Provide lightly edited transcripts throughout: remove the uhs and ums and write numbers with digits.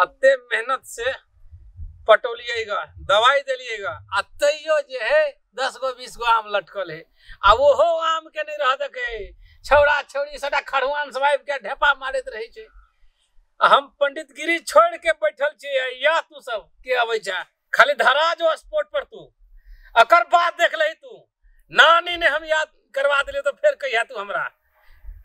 अत्ते मेहनत से पटोलिएगा, दवाई दिलिएगा, अत्तइयो जे है 10 गो 20 गो आम लटकल है। आ वो आम के नहीं रह दके, छौड़ा छौड़ी सटा खड़ुआन सवाइब के ढेपा मारत रहे छे। हम पंडित गिरी छोड़ के बैठल छे, या तू सब के अबै छा खाली धरा जो स्पॉट पर तू अकर बात देख ले तू। नानी ने हम याद करवा दिले तो फिर कहिया तू हमरा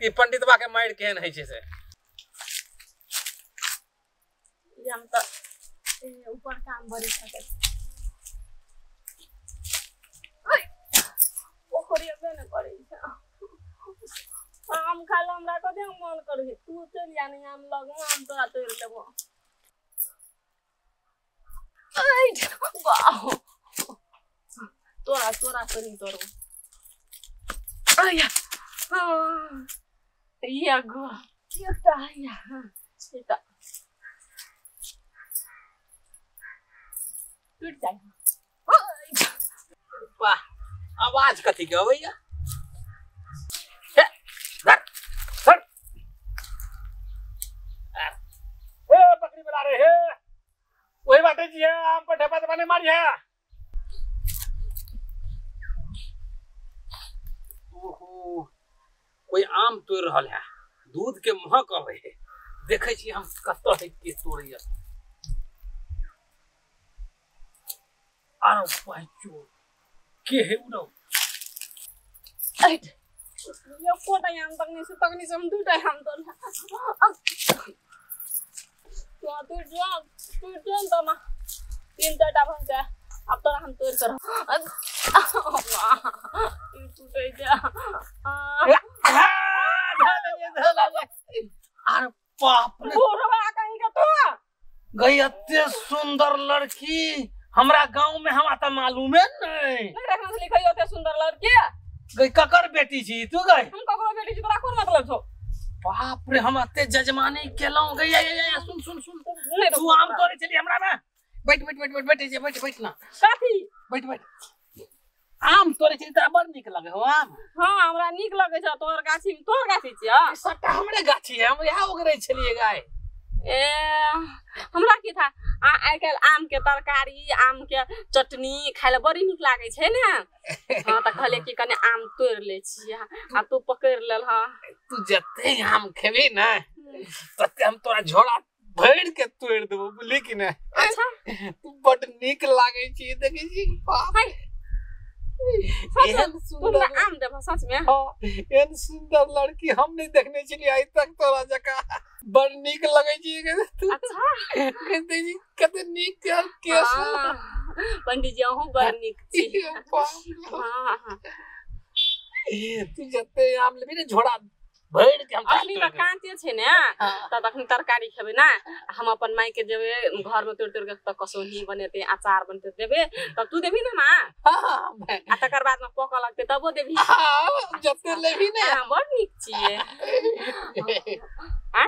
कि पंडितवा के मार केहन है छे से। हम तो ऊपर काम बड़ी सके पोखरी में न करे आम खाला हमरा कदे मन करे तू चल जानी आम लगो आम तो तोड़ लेबो। आई वाह तोरा तोरा करी तोरो आया हां ये गो ये ताया सीता टूट जाए। वाह आवाज कथी के अबैया बकरी बना रहे है वही बाटे जी है आम पर ढेपा दबाने मारी है। ओहो कोई आम तोड़ रहल है, दूध के महक अबै है। देखे छी हम कत है के तोड़िया। आरो पाइचो के है उनो ऐट यो कोटा आम तकनी से हम दुटा आम तो तू तो ना तीन चारटा भंगा अब तो हम तोड़ कर टूटे जा। अरे बाप रे बोरवा कहीं का तो गई इतने सुंदर लड़की हमरा गांव में हम आता मालूम है नहीं रखना से लिखई होते सुंदर लड़की गई ककर बेटी छी तू गई हम ककरो बेटी छी तोरा कोन मतलब छौ। बाप रे हम अते जजमानी केलौ गई या सुन सुन सुन तू आम तोड़े चली हमरा में बैठ बैठ बैठ बैठ बैठ बैठ बैठ ना काफी बैठ बैठ आम तोड़े चली तोरा बड़ निक लगे हो आम। हां हमरा निक लगे छ तोर गाछी छ सटा हमरे गाछी है हम यहाँ उगरे चलिए गाय। ए हमरा की था आइ काल आम के तरकारी आम के चटनी खाइले बड़ी निक लागे छै ने। हां त कहले कि कने आम तोड़ ले छी आ तू पकड़ लेल। हां तू जते आम खेबी ना तते हम तोरा झोला भर के तोड़ देबो बुझली कि ना। अच्छा तू बड़ निक लागे छी देखी छी बाप एहन सुंदर आम देबो सच में। हां एहन सुंदर लड़की हम नहीं देखने छली आज तक तोरा जका बड़ निक लगे छी तू। अच्छा कहते जी कते निक केस पंडित जी हूं बड़ निक छी। हां तू जते आम लेबी ने झोड़ा भर के हम असली त कांचे छै ने त तखन तरकारी खेबे ना हम अपन माई के जेबे घर में तोड़ के त कसौनी बनेते अचार बनते देबे त तू देबी ना मां। हां आ तकर बाद में पक लगते तबो देबी। हां जते लेबी ने हां बड़ निक छिए। हां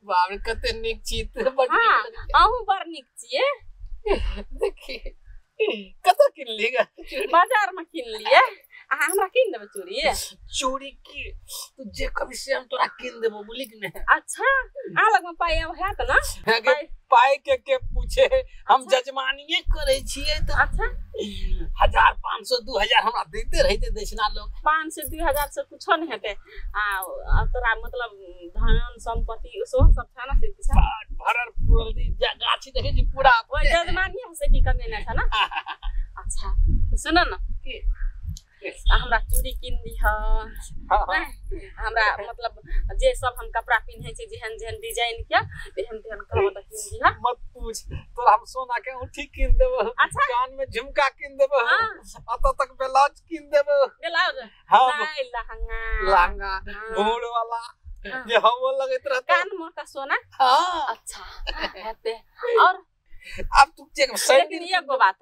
बाप रे कते निक छी तू बड़ निक। हां अहू बड़ निक छिए। देखी कत किन लेगा बाजार में किन लिए हमरा किन देबे चूड़ी की तू जे कभी से हम तोरा किन देबो बोली कि नहीं। अच्छा आ लग में पाई अब है त ना पाई के पूछे हम जजमानिए करे छिए त। अच्छा 1000 500 2000 हमरा देते रहते दक्षिणा लोग। 500 2000 से कुछ नहीं हेते आ तोरा मतलब धन संपत्ति सो सब था ना से भरल पूरल दी गाछी देखे जी पूरा ओए जजमानी हमसे की कमे ना था ना। अच्छा सुन ना की हमरा चूड़ी किन दी ह हमरा मतलब जे सब हम कपड़ा पिन्हे छै जेहन जेहन डिजाइन के तेहन तेहन कहब त किन दी ह। मत पूछ तोरा हम सोना के अंगूठी किन देबो। अच्छा कान में झुमका किन देबो। अत तक ब्लाउज किन देबो। ब्लाउज हां लहंगा घोड़ वाला जे हम लगत रहता कान मोटा सोना। हां अच्छा हेते और अब तू चेक लेकिन ये को बात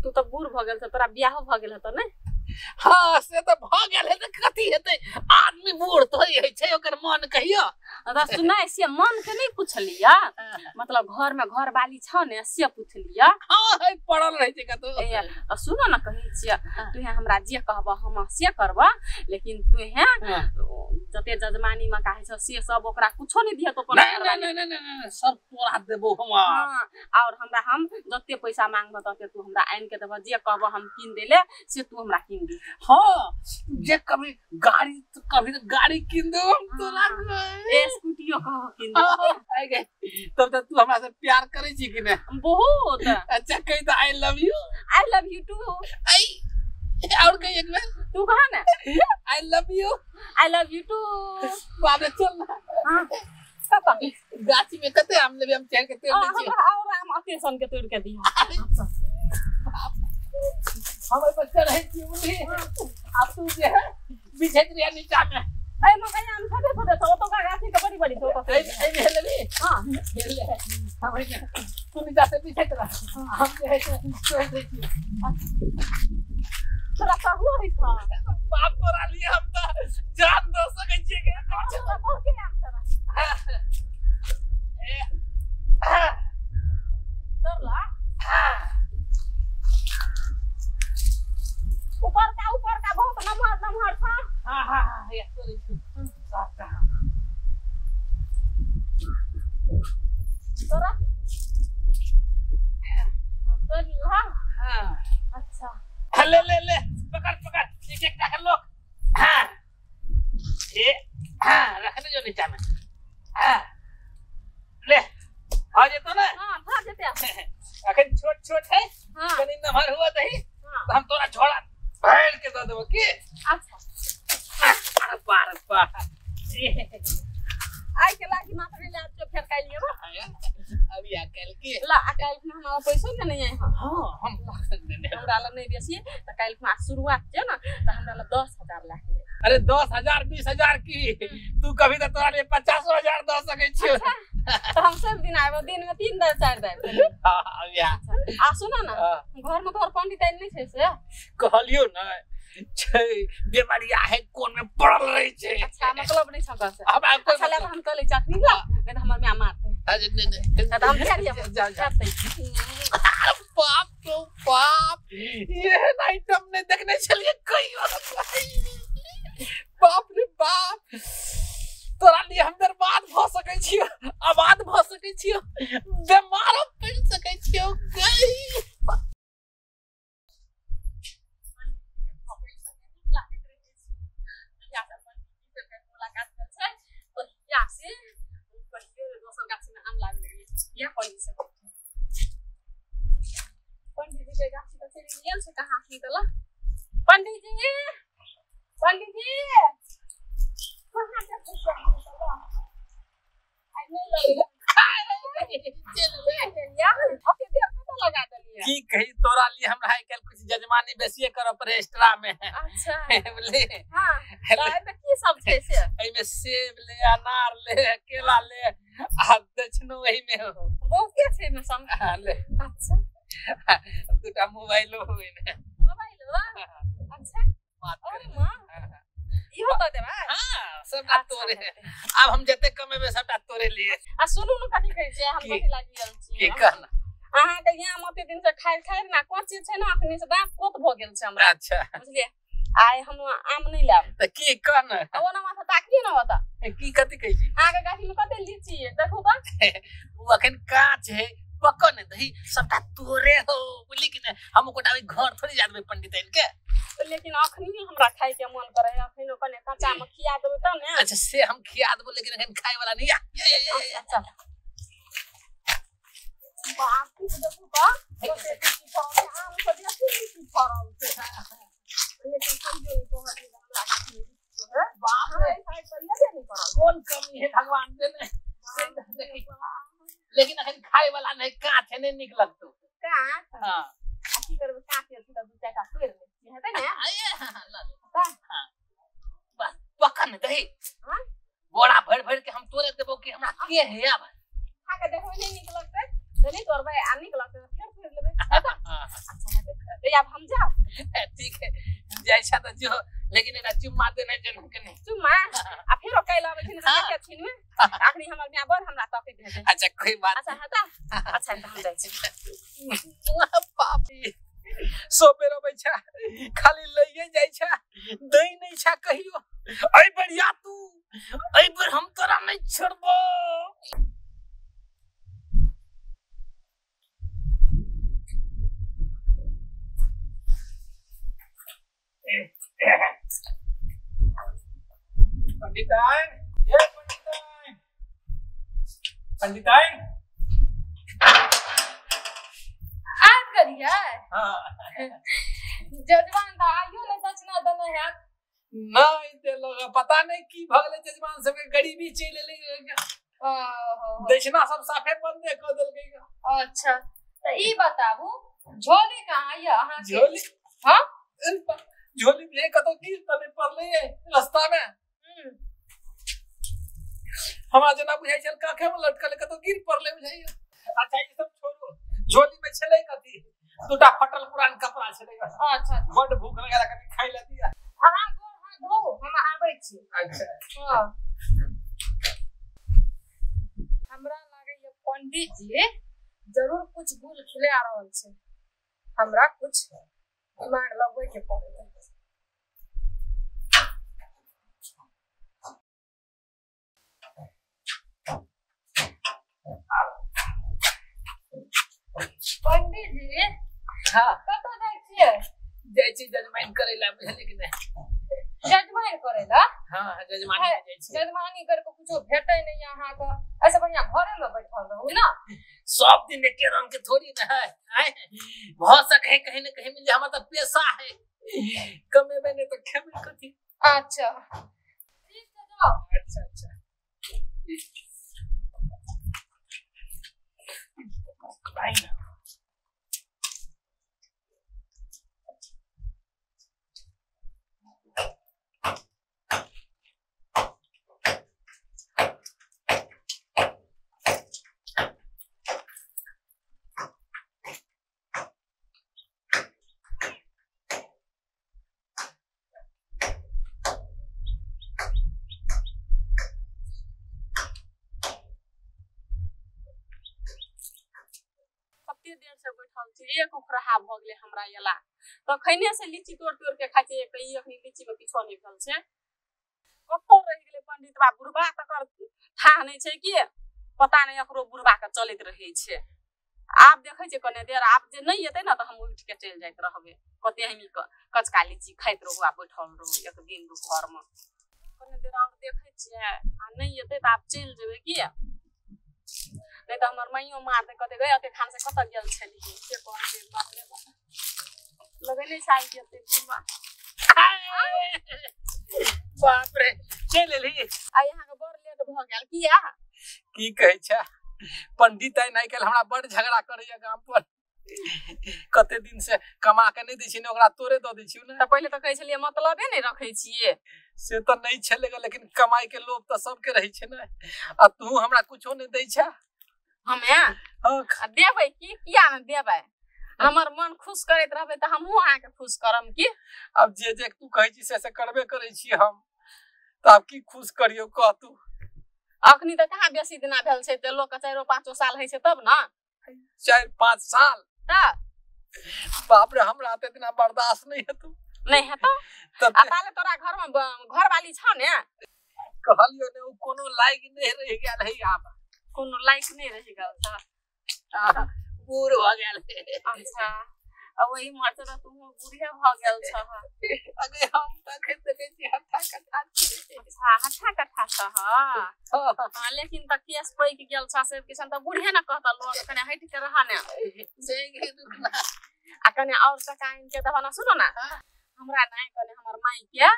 तू तो बूढ़ भ गेल तोरा बियाह भ गेल त नै। हां से त भ गेल है त कथि हेतै आदमी बूढ़ तो होय छै ओकर मन कहियो त सुना से मन के नहीं पूछलिया मतलब घर में घर वाली छ ने से पूछलिया हां है पड़ल रह छै कतो ए सुनो न कहि छिया तू हमरा जे कहबा हम से करबा लेकिन तू जते जजमानी में काहे छ से सब ओकरा कुछो नहीं दिया तो नहीं सब तोरा देबो हम हां और हमरा हम जते पैसा मांगब तते तू हमरा आइन के देबा जे कहबा हम किन देले से तू हमरा किन दे हां जे कभी गाड़ी किन दो हम तोरा ए स्कूटीओ कह किन दे आ गए तब तक तू हमरा से प्यार करे छी कि ने बहुत अच्छा कह तो आई लव यू टू आई और कहीं एक बार तू कहा ना आई लव यू टू बाबे चल ना हां कता गाछी में कते हम लेबे हम चढ़ के तोड़ दे छी और हम अटेशन के तोड़ के दिया हम बच्चा रहे छी उन्हें अब तू जे है बिछत रिया नीचा में ए मकई हम छोटे छोटे तो का गाछी के बड़ी बड़ी तो ए लेबे हां ले हम तू नीचा से बिछत रह हम जे है तोड़ दे छी तोरा कहलो है था बाप तोरा लिए हम तो जान दो सकै छी के बहुत के नाम तोरा तरला ऊपर का बहुत नमहर था हां ये सॉरी साता तोरा तरला हां अच्छा ले पकड़ एक एक टाका लो हां ये हां रखने जो नीचा में हां ले आ जेतो ना हां भाग जेते अखन छोट है हां कनी नमहर हुआ दही हां हम तोरा छोड़ा भैल के दे देबो की अच्छा पार आई के लागी मात्र ले आज फेर काई लियो अभी आकल के ला अकाल में हमारा पैसा नहीं है हां हम हमरा ला नहीं बेसी त काल में शुरुआत छै ना त हमरा ला 10,000 लाख अरे 10,000 20,000 की तू कभी तो तोरा लिए 50,000 दे सकै छियो तो हम सब दिन आबो दिन में 3 दिन 4 दिन हां या आ सुना ना घर में तोर पंडित नहीं छै से कहलियो ना छै बीमारी है कोन में पड़ल रही छै अच्छा मतलब नहीं छका से अब आपको अच्छा हम कहले चटनी ला नहीं हमर में मारते अरे नहीं त हम क्या लिया जाते बाप तो बाप ये आइटम ने देखने चलिए कई बाप रे बाप तोरा लिए हम बर्बाद भ सकै छियो आबाद भ सकै छियो बीमार पड़ सकै छियो गई पंडित जी के गाछी तो चली गेल छै कहां की तला पंडित जी कहां जा आई नहीं लगा दलिया की कही तोरा लिए हमरा आइ कल कुछ जजमानी बेसिए करब पर एक्स्ट्रा में अच्छा बोले हां एमे की सब छै से एमे सेब ले अनार ले केला ले आ दक्षिणो वही में हो बहुत के छै में सम ले अच्छा दूटा मोबाइलो होय ने मोबाइलो अच्छा बात अरे मां इहो तो देबा हां सबटा तोरे अब हम जते कमेबे सबटा तोरे लिए आ सुनु न कथि कहै छै हम कथि लागि गेल छी की कहना अहाँ के यहाँ मते दिन से खाइ ना कोन चीज छै ना अखनी से दांत कोत भ गेल छै हमरा अच्छा बुझलिए आइ हम आम नहीं लाब त की कहना ओ ना माथा ताकिए ना बता की कथि कहै छी आगे गाछी में कते लीची है देखो त वो अखन कांच है पकन दही सबटा तोरे हो बोली कि ने हम कोटा घर थोड़ी जाबे पंडितन के लेकिन अखनी हमरा खाइ के मन करे अखनी कने कच्चा में खिया देबे त ने अच्छा से हम खिया देबो लेकिन अखन खाए वाला नहीं अच्छा बाप की देखो का तो से की फरल आम को देखी की फरल छै लेकिन समझो नहीं को हदी हमरा है बाप रे खाइ करिया दे नहीं फरल कौन कमी है भगवान देने लेकिन अखन खाए वाला नहीं कांच है नहीं निक लगतो कांच हां की करबे कांच है तो दू चाटा तोड़ ले हेतै ने हां बस पकन दही हां बोरा भर के हम तोरे देबो कि हमरा के है अब खा के देखो नहीं निक लगतै नहीं तोरबे आ निक लगतै फिर लेबे अच्छा है अब हम जाओ ठीक है जैसा तो जो लेकिन एना चुम्मा देने जन के नहीं चुम्मा आ फिर कैला में छिन के छिन में आखरी हमर बियाह बर हमरा तके भेटे। अच्छा कोई बात अच्छा हटा। अच्छा त हम जाइ छी। बापी सोपे रबै छा खाली लइए जाइ छा दई नहीं छा कहियो। आई बढ़िया तू आई पर हम तोरा नहीं छोड़बो। पंडिताइन ये पंडिताइन पंडिताइन आज करिए। हां जजमान त आइयो ले दक्षिणा देने है। नहीं दे लगा पता नहीं की भगले जजमान सब के गरीबी चले ले। ओहो दक्षिणा सब साफे बंदे कर देल गई। अच्छा त ई बताबू झोली कहां है अहां के? झोली हां झोली ले कतो की तने पड़ले रास्ता में हमरा जना बुझाई चल काखे में लटकल कतो गिर पड़ले बुझाई। अच्छा ये सब छोड़ो झोली में छले कथी दुटा फटल पुरान कपड़ा छले। अच्छा बड भूख लगला कभी खाई लेती है। अहां को हाथ धो हम आबै छी। अच्छा हां हमरा लागे ये पंडित जी जरूर कुछ भूल खिला रहल छै। हमरा कुछ दिमाग लगबै के पड़े। पंडित जी हां कत जाइ छियै? जाइ छी जजमान करेला बुझले कि नहीं। जजमान करेला? हां जजमानी जाइ छी। जजमानी कर के कुछो भेटै नहीं अहां के। ऐसे बढ़िया घरे में बैठल रहू ना। सब दिन एके रंग के थोड़ी ना है भ सके कहीं न कहीं मिल जाए। हमारा तो पैसा है कमेबे नहीं तो खेबे कथी। अच्छा ठीक है जाओ। अच्छा अच्छा भाई ना देर से बैठल छी। एक उखराहा भ गेले हमरा यला त खैने से लीची तोड़ तोड़ के खाइ छै। कई अखनी लीची में किछो नहीं भेल छै। कतो रह गेले पंडित बा बुढ़बा तकर था नहीं छै कि पता नहीं एकरो बुढ़बा के चलैत रहे छै। आब देखे छै कने देर आब जे नहीं एते ना त हम उठ के चल जाइत रहबे। कते हमी कचका लीची खाइत रहू आ बैठल रहू एक दिन दुपहर में। कने देर और देखे छियै आ नहीं एते त आब चल जेबे कि नहीं तो हमर माइयो मार दे कते गए खान से कत गेल छली से कह दे बाप रे बाप लगले छाई जेते बुढ़बा। बाप रे चल ली आ यहां के बड़ लेट भ गेल किया की कहै छै। पंडित आई नहीं कल हमरा बड़ झगड़ा करैया गांव पर। कते दिन से कमा के नहीं दै छी ने ओकरा तोरे द दै छी ने। त पहिले त कहै छलिए मतलबे नहीं रखै छिए से तो नहीं छलेगा लेकिन कमाई के लोभ तो सबके रही छै ने। आ तू हमरा कुछो नहीं दै छै। हमे देबै की किया न देबै। हमर मन खुश करैत रहबै त हमहू अहाँ के खुश करम की। अब जे जे तू कहै छी से करबे करै छी हम त अब की खुश करियो कह तू। अखनी त कहाँ बेसी दिना भेल छै त लोग के 4-5 साल है छै तब न 4-5 साल त बाप रे हमरा एते दिना बर्दाश्त नहीं है तू नहीं है तो आ ताले तोरा घर में घर वाली छ ने कहलियो ने उ कोनो लायक नहीं रह गेल है। आब कोनो लायक नहीं रह गेल छ बूढ़ हो गेल। अच्छा अब वही मरत त तू बूढ़े भ गेल छ। अगे हम त कहते के छी हट्ठा कट्ठा अच्छा हट्ठा कट्ठा छ। हां लेकिन त केस पैक गेल छ से किसन त बूढ़े न कहता लोग कने हट के रहा ने से के दुखना आ कने और त काइन के त बना सुनो ना हमरा नहीं कने हमर माई के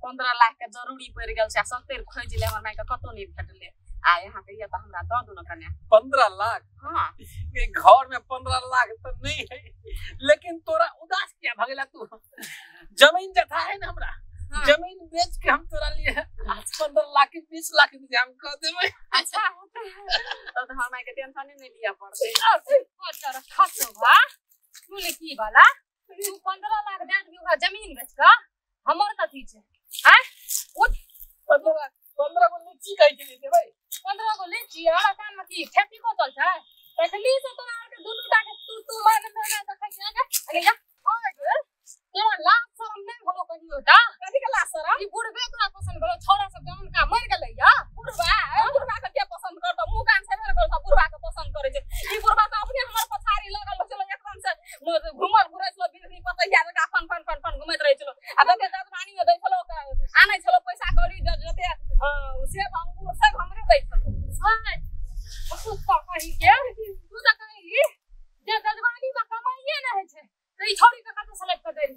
15 लाख के जरूरी पड़ गेल छै। 70 खोज ले हमर माई के कतो नहीं भेटले आ यहाँ के ये त हमरा द दु न कने 15 लाख। हां ये घर में 15 लाख तो नहीं है लेकिन तोरा उदास क्या भगला तू। जमीन जथा है ना हमरा जमीन बेच के हम तोरा लिए 15 लाख 20 लाख दे हम कह देबै। अच्छा तो हमर माई के टेंशन नहीं लिया पड़ते। अच्छा खसो बा तू की वाला तू 15 लाख दे दियो जमीन बेच के हमर कथी छै। हैं उठ 15 को लीची काई के देते भाई की खेती को चल छै तखनी से तोरा के दुनू टा के तू माने मेरे देखै छै के अरे जा ओए तेरा लाभ शरम नहीं भलो कहियो ता कथि के लाभ शरम ई बुढ़बे तोरा पसंद भलो छोरा सब जमन का मर गेलै या बुढ़बा के के पसंद कर त मुंह कान से कर सब बुढ़बा के पसंद करे छै ई बुढ़बा त अपने हमर पछाड़ी लगल चलो एकदम से घुमल घुरै छलो बिरनी पतैया जका फन घुमैत रहै छलो आ जते जजमानी में दै छलो आनै छलो पैसा कौड़ी जते सेब अंगूर सब हमरे दै छलो हाय तू कहि के तू त कहि जे जजमानी में कमाइए न है छै तो ई छोरी के कत सेलेक्ट कर देली